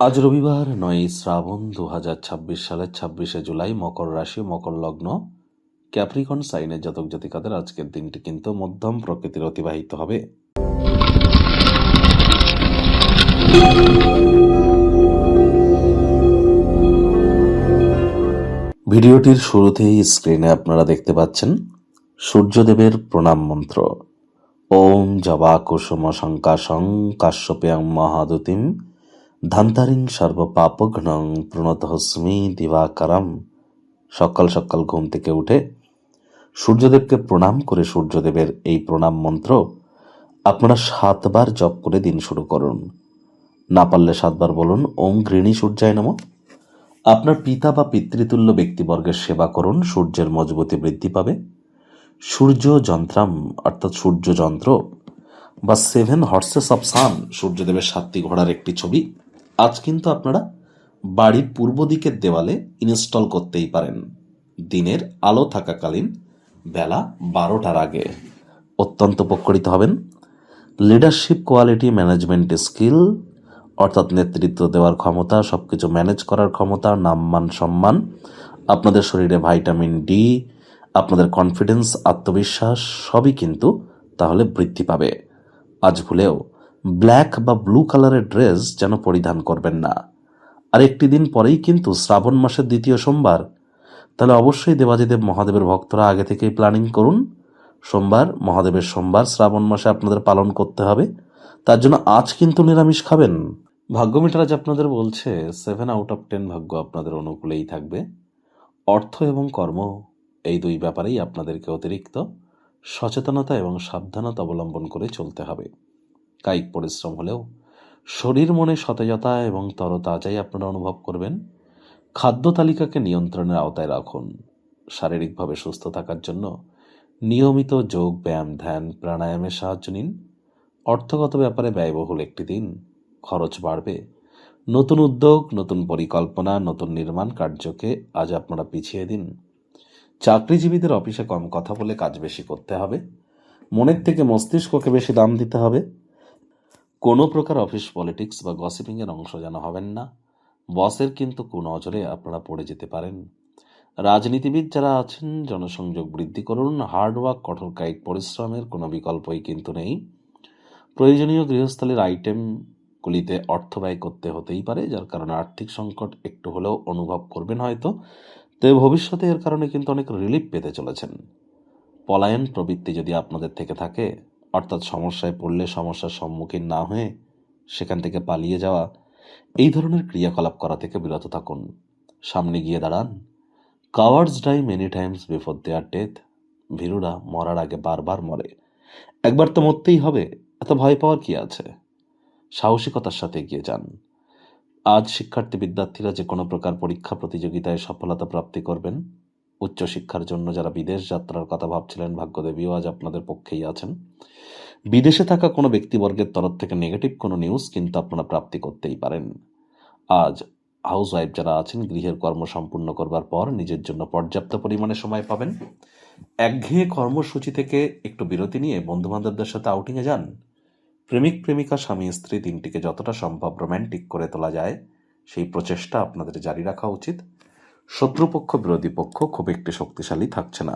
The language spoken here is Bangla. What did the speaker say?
আজ রবিবার ৯ই শ্রাবণ ২০২৬ সালের ২৬শে জুলাই, মকর রাশি, মকর লগ্ন, ক্যাপ্রিকন সাইনের জাতক জাতিকাদের আজকের দিনটি কিন্তু মধ্যম প্রকৃতির অতিবাহিত হবে। ভিডিওটির শুরুতেই স্ক্রিনে আপনারা দেখতে পাচ্ছেন সূর্যদেবের প্রণাম মন্ত্র। ওম জবা কুসুম শঙ্কাশং কাশ্যপেয়ং মহাদুতিম ধান্তারিং সর্বপাপঘ্নং প্রণতহস্মি দিবাকারম। সকাল সকাল ঘুম থেকে উঠে সূর্যদেবকে প্রণাম করে সূর্যদেবের এই প্রণাম মন্ত্র আপনারা 7 বার জপ করে দিন শুরু করুন। না পারলে 7 বার বলুন ওম গৃণী সূর্যায় নমঃ। আপনার পিতা বা পিতৃতুল্য ব্যক্তিবর্গের সেবা করুন, সূর্যের মজবুতি বৃদ্ধি পাবে। সূর্য যন্ত্রাম অর্থাৎ সূর্য যন্ত্র বা 7 হর্সেস অফ সান, সূর্যদেবের 7টি ঘোড়ার একটি ছবি আজ কিন্তু আপনারা বাড়ির পূর্ব দিকের দেওয়ালে ইনস্টল করতেই পারেন, দিনের আলো থাকাকালীন বেলা 12টার আগে। অত্যন্ত উপকৃত হবেন। লিডারশিপ কোয়ালিটি, ম্যানেজমেন্ট স্কিল অর্থাৎ নেতৃত্ব দেওয়ার ক্ষমতা, সবকিছু ম্যানেজ করার ক্ষমতা, নামমান সম্মান, আপনাদের শরীরে ভাইটামিন ডি, আপনাদের কনফিডেন্স, আত্মবিশ্বাস সবই কিন্তু তাহলে বৃদ্ধি পাবে। আজ ভুলেও ব্ল্যাক বা ব্লু কালারের ড্রেস যেন পরিধান করবেন না। আর একটি দিন পরেই কিন্তু শ্রাবণ মাসের 2য় সোমবার, তাহলে অবশ্যই দেবাদিদেব মহাদেবের ভক্তরা আগে থেকেই প্ল্যানিং করুন। সোমবার, মহাদেবের সোমবার শ্রাবণ মাসে আপনাদের পালন করতে হবে। তার জন্য আজ কিন্তু নিরামিষ খাবেন। ভাগ্য মিটার আজ আপনাদের বলছে 7 আউট অফ 10 ভাগ্য আপনাদের অনুকূলেই থাকবে। অর্থ এবং কর্ম এই দুই ব্যাপারেই আপনাদেরকে অতিরিক্ত সচেতনতা এবং সাবধানতা অবলম্বন করে চলতে হবে। কায়িক পরিশ্রম হলেও শরীর মনে সতেজতা এবং তরতাজাই আপনারা অনুভব করবেন। খাদ্য তালিকাকে নিয়ন্ত্রণের আওতায় রাখুন। শারীরিকভাবে সুস্থ থাকার জন্য নিয়মিত যোগ, ব্যায়াম, ধ্যান, প্রাণায়ামের সাহায্য নিন। অর্থগত ব্যাপারে ব্যয়বহুল একটি দিন, খরচ বাড়বে। নতুন উদ্যোগ, নতুন পরিকল্পনা, নতুন নির্মাণ কার্যকে আজ আপনারা পিছিয়ে দিন। চাকরিজীবীদের অফিসে কম কথা বলে কাজ বেশি করতে হবে। মনের থেকে মস্তিষ্ককে বেশি দাম দিতে হবে। কোনো প্রকার অফিস পলিটিক্স বা গসিপিংয়ের অংশ যেন হবেন না। বসের কিন্তু কুনজরে আপনারা পড়ে যেতে পারেন। রাজনীতিবিদ যারা আছেন, জনসংযোগ বৃদ্ধি করুন। হার্ডওয়ার্ক, কঠোর কায়িক পরিশ্রমের কোনো বিকল্পই কিন্তু নেই। প্রয়োজনীয় গৃহস্থলীর আইটেমগুলিতে অর্থ ব্যয় করতে হতেই পারে, যার কারণে আর্থিক সংকট একটু হলেও অনুভব করবেন হয়তো। তবে ভবিষ্যতে এর কারণে কিন্তু অনেক রিলিফ পেতে চলেছেন। পলায়ন প্রবৃত্তি যদি আপনাদের থেকে থাকে, অর্থাৎ সমস্যায় পড়লে সমস্যার সম্মুখীন না হয়ে সেখান থেকে পালিয়ে যাওয়া, এই ধরনের ক্রিয়াকলাপ করা থেকে বিরত থাকুন। সামনে গিয়ে দাঁড়ান। Cowards die many times before their death. ভীরুরা মরার আগে বারবার মরে। একবার তো মরতেই হবে, এত ভয় পাওয়ার কি আছে? সাহসিকতার সাথে এগিয়ে যান। আজ বিদ্যার্থীরা যে কোনো প্রকার পরীক্ষা প্রতিযোগিতায় সফলতা প্রাপ্তি করবেন। উচ্চশিক্ষার জন্য যারা বিদেশ যাত্রার কথা ভাবছিলেন, ভাগ্যদেবীও আজ আপনাদের পক্ষেই আছেন। বিদেশে থাকা কোনো ব্যক্তিবর্গের তরফ থেকে নেগেটিভ কোনো নিউজ কিন্তু আপনারা প্রাপ্তি করতেই পারেন। আজ হাউস ওয়াইফ যারা আছেন, গৃহের কর্ম সম্পূর্ণ করবার পর নিজের জন্য পর্যাপ্ত পরিমাণে সময় পাবেন। একঘেয়ে কর্মসূচি থেকে একটু বিরতি নিয়ে বন্ধুবান্ধবদের সাথে আউটিংয়ে যান। প্রেমিক প্রেমিকা, স্বামী স্ত্রী তিনটিকে যতটা সম্ভব রোম্যান্টিক করে তোলা যায় সেই প্রচেষ্টা আপনাদের জারি রাখা উচিত। শত্রুপক্ষ, বিরোধী পক্ষ খুব একটি শক্তিশালী থাকছে না।